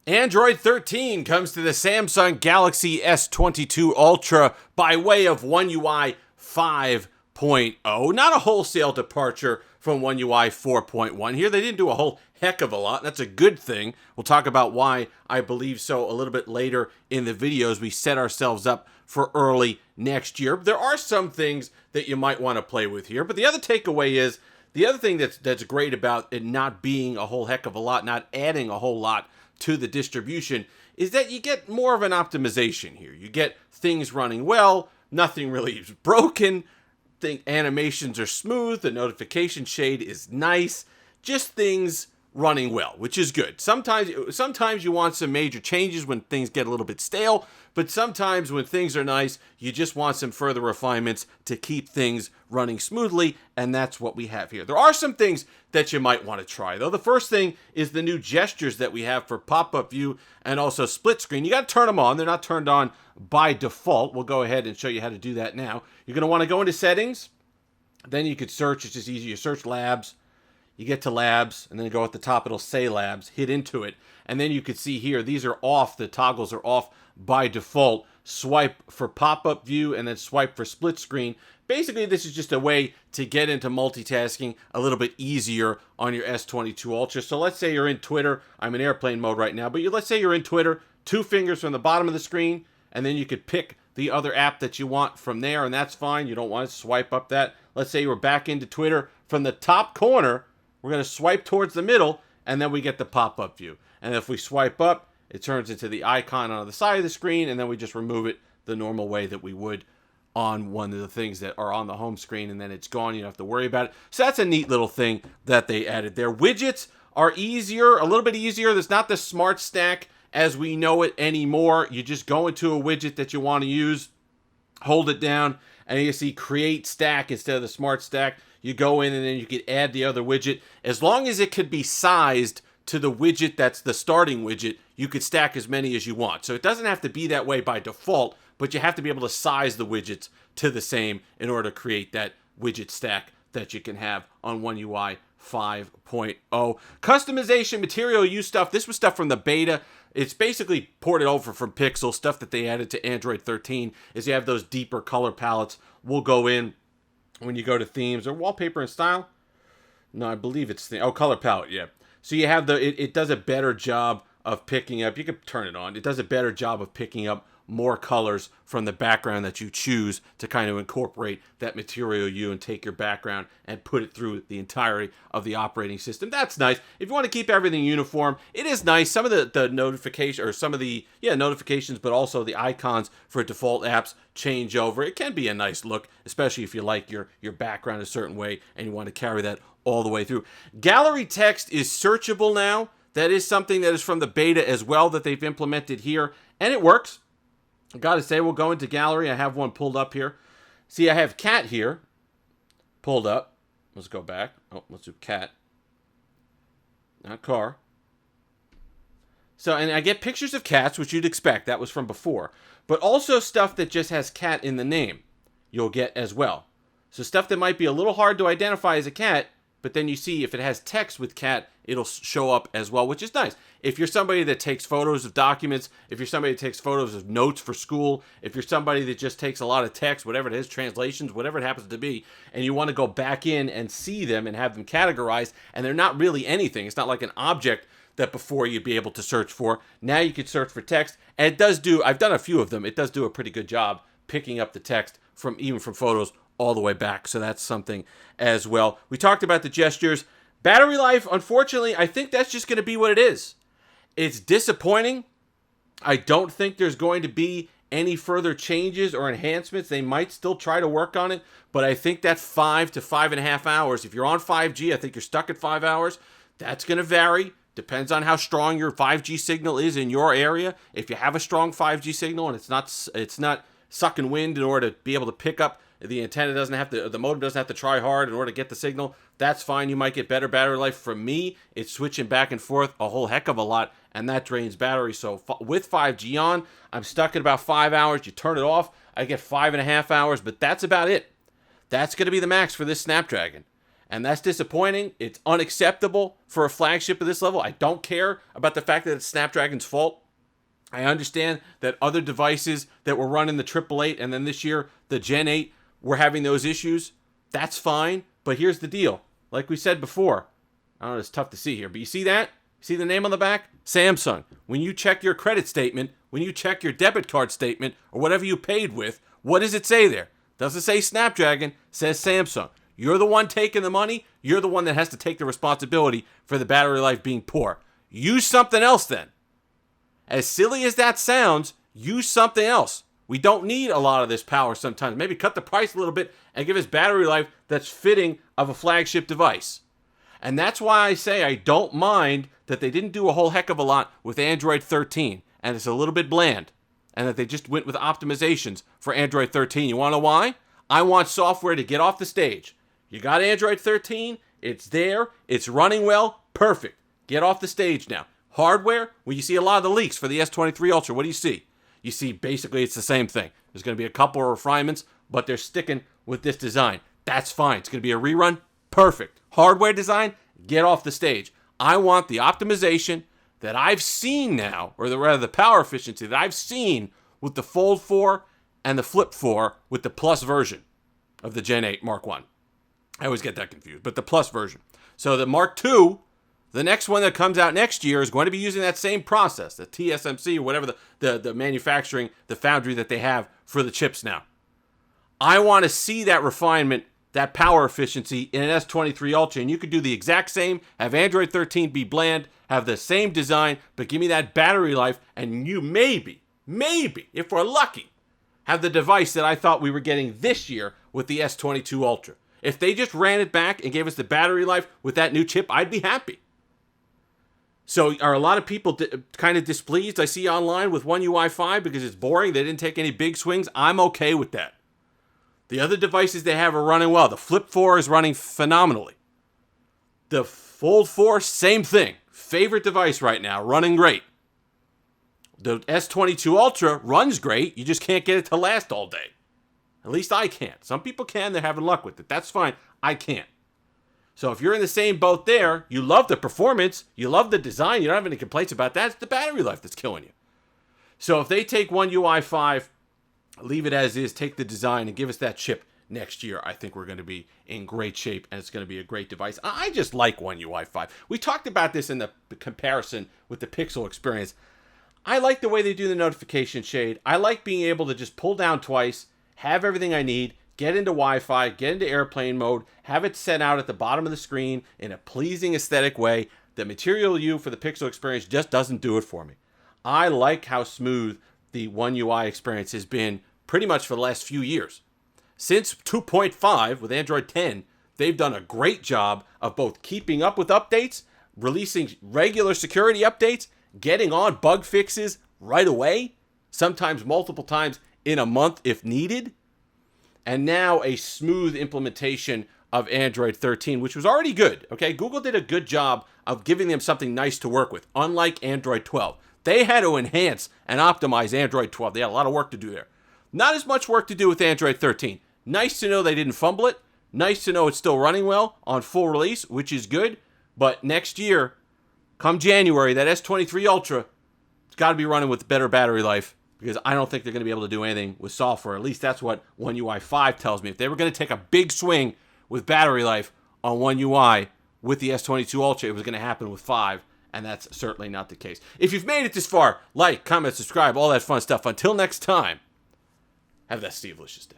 Android 13 comes to the Samsung Galaxy S22 Ultra by way of One UI 5.0. Not a wholesale departure from One UI 4.1 here. They didn't do a whole heck of a lot. That's a good thing. We'll talk about why I believe so a little bit later in the video as we set ourselves up for early next year. There are some things that you might want to play with here, but the other takeaway is the other thing that's great about it not being a whole heck of a lot, not adding a whole lot to the distribution, is that you get more of an optimization here. You get things running well, nothing really is broken, animations are smooth, the notification shade is nice, just things running well, which is good. Sometimes you want some major changes when things get a little bit stale, but sometimes when things are nice, you just want some further refinements to keep things running smoothly, and that's what we have here. There are some things that you might want to try, though. The first thing is the new gestures that we have for pop-up view and also split screen. You got to turn them on. They're not turned on by default. We'll go ahead and show you how to do that now. You're going to want to go into settings. Then you could search. It's just easy. You search labs. You get to labs, and then you go at the top, it'll say labs, hit into it, and then you can see here, these are off, the toggles are off by default. Swipe for pop-up view, and then swipe for split screen. Basically, this is just a way to get into multitasking a little bit easier on your S22 Ultra. So let's say you're in Twitter. I'm in airplane mode right now, but let's say you're in Twitter, 2 fingers from the bottom of the screen, and then you could pick the other app that you want from there, and that's fine. You don't want to swipe up that. Let's say you were back into Twitter from the top corner. We're going to swipe towards the middle, and then we get the pop-up view. And if we swipe up, it turns into the icon on the side of the screen, and then we just remove it the normal way that we would on one of the things that are on the home screen, and then it's gone. You don't have to worry about it. So that's a neat little thing that they added there. Widgets are easier, a little bit easier. There's not the smart stack as we know it anymore. You just go into a widget that you want to use, hold it down, and you see create stack instead of the smart stack. You go in and then you can add the other widget. As long as it could be sized to the widget that's the starting widget, you could stack as many as you want. So it doesn't have to be that way by default, but you have to be able to size the widgets to the same in order to create that widget stack that you can have on One UI 5.0. Customization, material use stuff. This was stuff from the beta. It's basically ported over from Pixel. Stuff that they added to Android 13 is you have those deeper color palettes. We'll go in when you go to themes or wallpaper and style. No, I believe it's color palette, yeah. So you have it does a better job of picking up, you can turn it on. It does a better job of picking up more colors from the background that you choose to kind of incorporate that material you and take your background and put it through the entirety of the operating system. That's nice. If you want to keep everything uniform, it is nice. Some of the notification or some of the notifications, but also the icons for default apps change over. It can be a nice look, especially if you like your background a certain way and you want to carry that all the way through. Gallery text is searchable now. That is something that is from the beta as well that they've implemented here, and it works. I gotta say, we'll go into gallery. I have one pulled up here. See, I have cat here pulled up. Let's go back. Oh, let's do cat. Not car. So, and I get pictures of cats, which you'd expect. That was from before. But also stuff that just has cat in the name, you'll get as well. So stuff that might be a little hard to identify as a cat, but then you see if it has text with cat, it'll show up as well, which is nice. If you're somebody that takes photos of documents, if you're somebody that takes photos of notes for school, if you're somebody that just takes a lot of text, whatever it is, translations, whatever it happens to be, and you want to go back in and see them and have them categorized, and they're not really anything. It's not like an object that before you'd be able to search for. Now you can search for text, and it does do, I've done a few of them, it does do a pretty good job picking up the text from even from photos all the way back. So that's something as well. We talked about the gestures. Battery life, unfortunately, I think that's just going to be what it is. It's disappointing. I don't think there's going to be any further changes or enhancements. They might still try to work on it, but I think that 5 to 5.5 hours, if you're on 5G, I think you're stuck at 5 hours. That's going to vary. Depends on how strong your 5G signal is in your area. If you have a strong 5G signal and it's not sucking wind in order to be able to pick up, the antenna doesn't have to, the modem doesn't have to try hard in order to get the signal, that's fine. You might get better battery life. For me, it's switching back and forth a whole heck of a lot, and that drains battery. So with 5G on, I'm stuck at about 5 hours. You turn it off, I get 5.5 hours, but that's about it. That's going to be the max for this Snapdragon. And that's disappointing. It's unacceptable for a flagship of this level. I don't care about the fact that it's Snapdragon's fault. I understand that other devices that were running the 888 and then this year the Gen 8 were having those issues. That's fine. But here's the deal. Like we said before, I don't know, it's tough to see here, but you see that? See the name on the back? Samsung. When you check your credit statement, when you check your debit card statement, or whatever you paid with, what does it say there? Doesn't say Snapdragon, it says Samsung. You're the one taking the money. You're the one that has to take the responsibility for the battery life being poor. Use something else then. As silly as that sounds, use something else. We don't need a lot of this power sometimes. Maybe cut the price a little bit and give us battery life that's fitting of a flagship device. And that's why I say I don't mind that they didn't do a whole heck of a lot with Android 13. And it's a little bit bland. And that they just went with optimizations for Android 13. You want to know why? I want software to get off the stage. You got Android 13, it's there, it's running well, perfect. Get off the stage now. Hardware, when you see a lot of the leaks for the S23 Ultra, what do you see? You see basically it's the same thing. There's going to be a couple of refinements, but they're sticking with this design. That's fine. It's going to be a rerun, perfect. Hardware design, get off the stage. I want the optimization that I've seen now, or rather the power efficiency that I've seen with the Fold 4 and the Flip 4 with the Plus version of the Gen 8 Mark 1. I always get that confused, but the Plus version. So the Mark II, the next one that comes out next year, is going to be using that same process, the TSMC or whatever the manufacturing, the foundry that they have for the chips now. I want to see that refinement, that power efficiency in an S23 Ultra, and you could do the exact same, have Android 13 be bland, have the same design, but give me that battery life, and you maybe, if we're lucky, have the device that I thought we were getting this year with the S22 Ultra. If they just ran it back and gave us the battery life with that new chip, I'd be happy. So are a lot of people kind of displeased, I see online, with One UI 5 because it's boring? They didn't take any big swings? I'm okay with that. The other devices they have are running well. The Flip 4 is running phenomenally. The Fold 4, same thing. Favorite device right now, running great. The S22 Ultra runs great. You just can't get it to last all day. At least I can't. Some people can. They're having luck with it. That's fine. I can't. So if you're in the same boat there, you love the performance, you love the design, you don't have any complaints about that, it's the battery life that's killing you. So if they take One UI 5, leave it as is, take the design, and give us that chip next year, I think we're going to be in great shape, and it's going to be a great device. I just like One UI 5. We talked about this in the comparison with the Pixel experience. I like the way they do the notification shade. I like being able to just pull down twice, have everything I need, get into Wi-Fi, get into airplane mode, have it set out at the bottom of the screen in a pleasing aesthetic way. The Material U for the Pixel experience just doesn't do it for me. I like how smooth the One UI experience has been pretty much for the last few years. Since 2.5 with Android 10, they've done a great job of both keeping up with updates, releasing regular security updates, getting on bug fixes right away, sometimes multiple times in a month if needed, and now a smooth implementation of Android 13, which was already good. Okay, Google did a good job of giving them something nice to work with, unlike Android 12. They had to enhance and optimize Android 12. They had a lot of work to do there. Not as much work to do with Android 13. Nice to know they didn't fumble it. Nice to know it's still running well on full release, which is good. But next year, come January, that S23 Ultra, it's got to be running with better battery life, because I don't think they're going to be able to do anything with software. At least that's what One UI 5 tells me. If they were going to take a big swing with battery life on One UI with the S22 Ultra, it was going to happen with 5, and that's certainly not the case. If you've made it this far, like, comment, subscribe, all that fun stuff. Until next time, have that Steve-licious day.